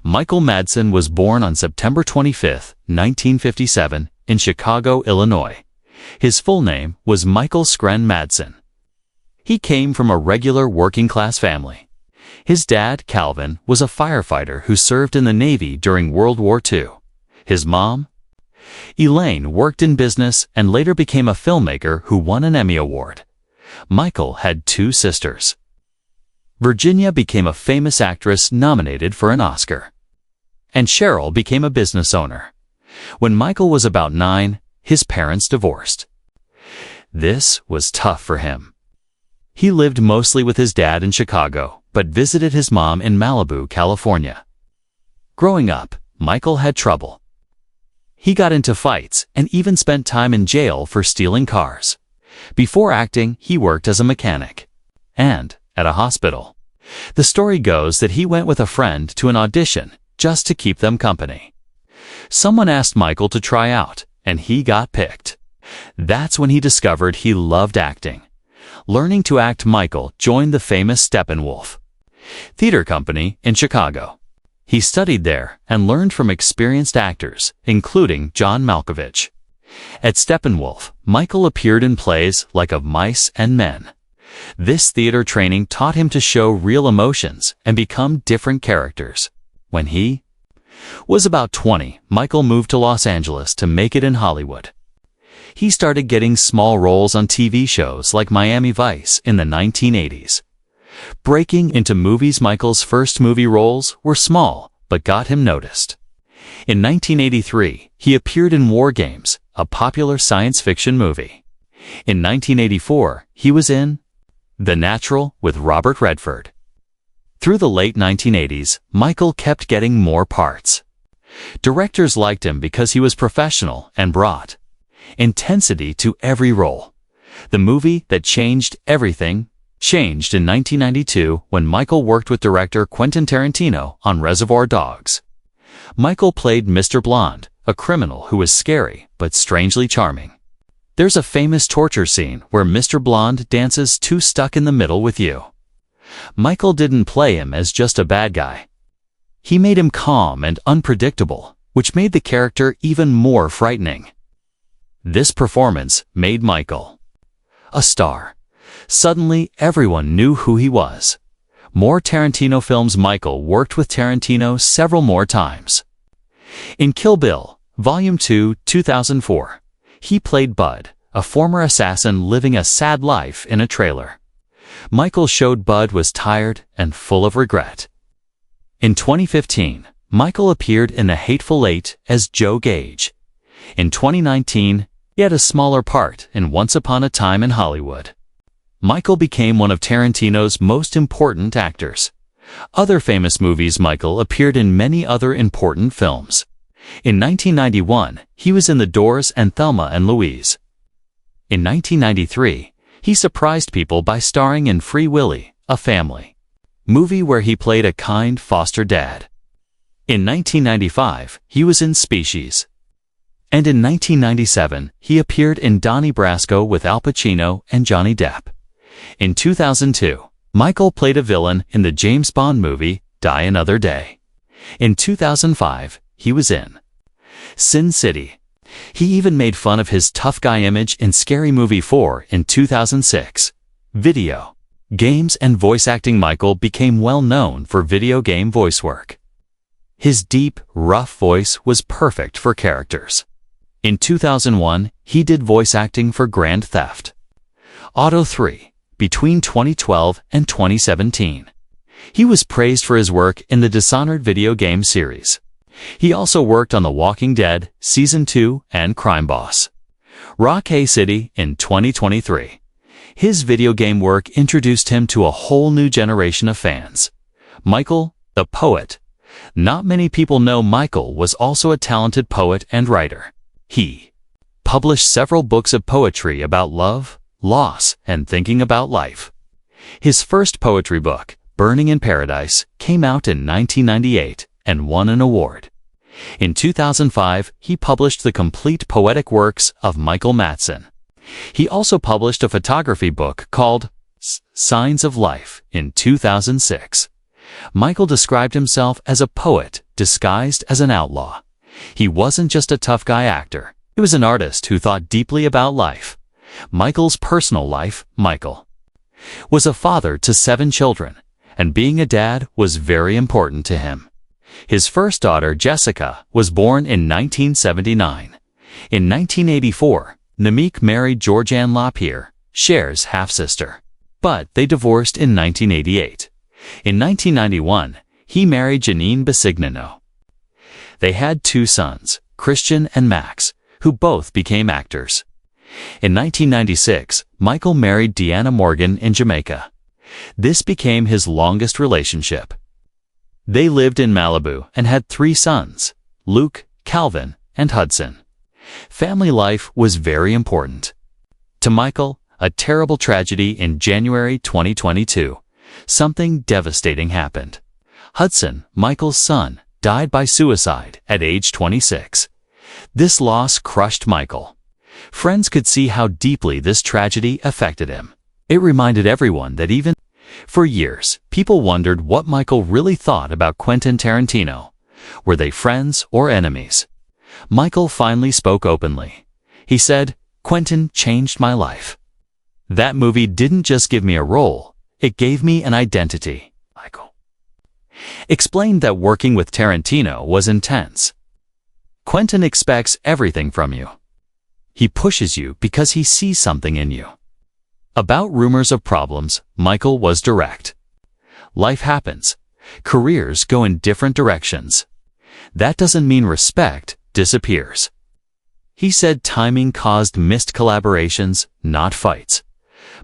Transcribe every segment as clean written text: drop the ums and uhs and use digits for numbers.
Michael Madsen was born on September 25, 1957, in Chicago, Illinois. His full name was Michael Scren Madsen. He came from a regular working-class family. His dad, Calvin, was a firefighter who served in the Navy during World War II. His mom, Elaine, worked in business and later became a filmmaker who won an Emmy Award. Michael had two sisters. Virginia became a famous actress nominated for an Oscar. And Cheryl became a business owner. When Michael was about 9, his parents divorced. This was tough for him. He lived mostly with his dad in Chicago, but visited his mom in Malibu, California. Growing up, Michael had trouble. He got into fights and even spent time in jail for stealing cars. Before acting, he worked as a mechanic and at a hospital. The story goes that he went with a friend to an audition just to keep them company. Someone asked Michael to try out, and he got picked. That's when he discovered he loved acting. Learning to act, Michael joined the famous Steppenwolf Theater Company in Chicago. He studied there and learned from experienced actors, including John Malkovich. At Steppenwolf, Michael appeared in plays like Of Mice and Men. This theater training taught him to show real emotions and become different characters. When he was about 20, Michael moved to Los Angeles to make it in Hollywood. He started getting small roles on TV shows like Miami Vice in the 1980s. Breaking into movies, Michael's first movie roles were small, but got him noticed. In 1983, he appeared in War Games, a popular science fiction movie. In 1984, he was in The Natural with Robert Redford. Through the late 1980s, Michael kept getting more parts. Directors liked him because he was professional and brought intensity to every role. The movie that changed everything changed in 1992 when Michael worked with director Quentin Tarantino on Reservoir Dogs. Michael played Mr. Blonde, a criminal who was scary but strangely charming. There's a famous torture scene where Mr. Blonde dances to Stuck in the Middle with You. Michael didn't play him as just a bad guy. He made him calm and unpredictable, which made the character even more frightening. This performance made Michael a star. Suddenly, everyone knew who he was. More Tarantino films. Michael worked with Tarantino several more times. In Kill Bill, Volume 2, 2004, he played Bud, a former assassin living a sad life in a trailer. Michael showed Bud was tired and full of regret. In 2015, Michael appeared in The Hateful Eight as Joe Gage. In 2019, he had a smaller part in Once Upon a Time in Hollywood. Michael became one of Tarantino's most important actors. Other famous movies. Michael appeared in many other important films. In 1991, he was in The Doors and Thelma and Louise. In 1993, he surprised people by starring in Free Willy, a family movie where he played a kind foster dad. In 1995, he was in Species. And in 1997, he appeared in Donnie Brasco with Al Pacino and Johnny Depp. In 2002, Michael played a villain in the James Bond movie Die Another Day. In 2005, he was in Sin City. He even made fun of his tough guy image in Scary Movie 4 in 2006. Video games and voice acting. Michael became well known for video game voice work. His deep, rough voice was perfect for characters. In 2001, he did voice acting for Grand Theft Auto 3 between 2012 and 2017. He was praised for his work in the Dishonored video game series. He also worked on The Walking Dead Season 2 and Crime Boss. Rock City in 2023. His video game work introduced him to a whole new generation of fans. Michael, the poet. Not many people know Michael was also a talented poet and writer. He published several books of poetry about love, loss, and thinking about life. His first poetry book, Burning in Paradise, came out in 1998 and won an award. In 2005, he published the complete poetic works of Michael Madsen. He also published a photography book called Signs of Life in 2006. Michael described himself as a poet disguised as an outlaw. He wasn't just a tough guy actor. He was an artist who thought deeply about life. Michael's personal life, Michael was a father to 7 children, and being a dad was very important to him. His first daughter, Jessica, was born in 1979. In 1984, Namik married Georgianne Lapierre, Cher's half-sister. But they divorced in 1988. In 1991, he married Janine Basignano. They had 2 sons, Christian and Max, who both became actors. In 1996, Michael married Deanna Morgan in Jamaica. This became his longest relationship. They lived in Malibu and had 3 sons, Luke, Calvin, and Hudson. Family life was very important. To Michael, a terrible tragedy in January 2022. Something devastating happened. Hudson, Michael's son, died by suicide at age 26. This loss crushed Michael. Friends could see how deeply this tragedy affected him. It reminded everyone that even for years, people wondered what Michael really thought about Quentin Tarantino. Were they friends or enemies? Michael finally spoke openly. He said, "Quentin changed my life. That movie didn't just give me a role, it gave me an identity." Michael explained that working with Tarantino was intense. Quentin expects everything from you. He pushes you because he sees something in you. About rumors of problems, Michael was direct. Life happens. Careers go in different directions. That doesn't mean respect disappears. He said timing caused missed collaborations, not fights.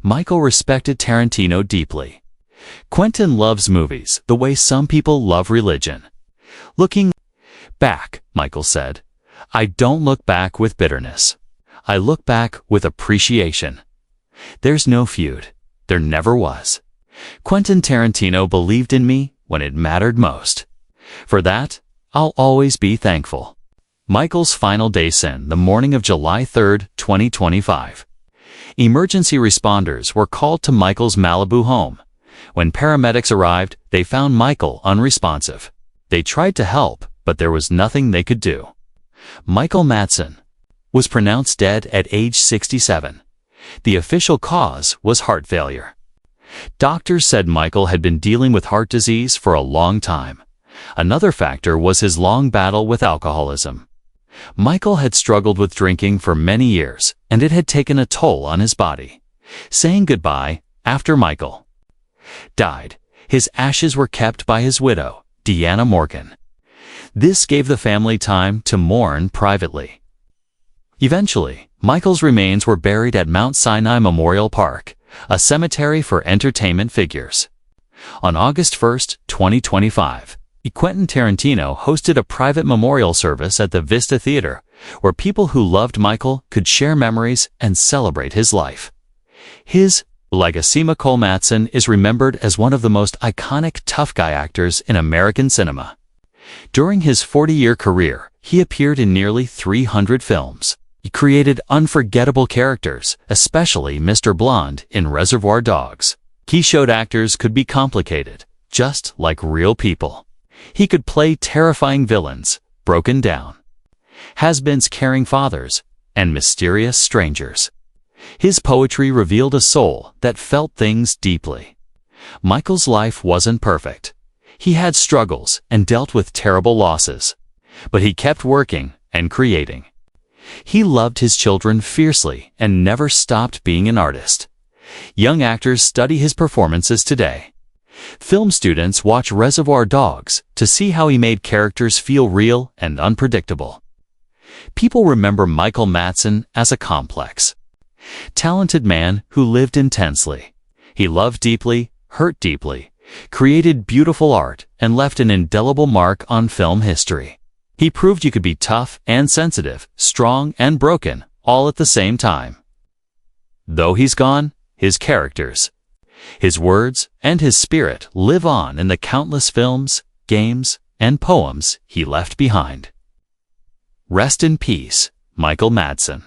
Michael respected Tarantino deeply. Quentin loves movies the way some people love religion. Looking back, Michael said, "I don't look back with bitterness. I look back with appreciation. There's no feud. There never was. Quentin Tarantino believed in me when it mattered most. For that, I'll always be thankful." Michael's final day sin, the morning of July 3, 2025. Emergency responders were called to Michael's Malibu home. When paramedics arrived, they found Michael unresponsive. They tried to help, but there was nothing they could do. Michael Madsen was pronounced dead at age 67. The official cause was heart failure. Doctors said Michael had been dealing with heart disease for a long time. Another factor was his long battle with alcoholism. Michael had struggled with drinking for many years, and it had taken a toll on his body. Saying goodbye, after Michael died, his ashes were kept by his widow, Deanna Morgan. This gave the family time to mourn privately. Eventually, Michael's remains were buried at Mount Sinai Memorial Park, a cemetery for entertainment figures. On August 1, 2025, Quentin Tarantino hosted a private memorial service at the Vista Theater, where people who loved Michael could share memories and celebrate his life. His legacy. Michael Madsen is remembered as one of the most iconic tough guy actors in American cinema. During his 40-year career, he appeared in nearly 300 films. He created unforgettable characters, especially Mr. Blonde in Reservoir Dogs. He showed actors could be complicated, just like real people. He could play terrifying villains, broken down has-beens, caring fathers, and mysterious strangers. His poetry revealed a soul that felt things deeply. Michael's life wasn't perfect. He had struggles and dealt with terrible losses. But he kept working and creating. He loved his children fiercely and never stopped being an artist. Young actors study his performances today. Film students watch Reservoir Dogs to see how he made characters feel real and unpredictable. People remember Michael Madsen as a complex, talented man who lived intensely. He loved deeply, hurt deeply, created beautiful art, and left an indelible mark on film history. He proved you could be tough and sensitive, strong and broken, all at the same time. Though he's gone, his characters, his words, and his spirit live on in the countless films, games, and poems he left behind. Rest in peace, Michael Madsen.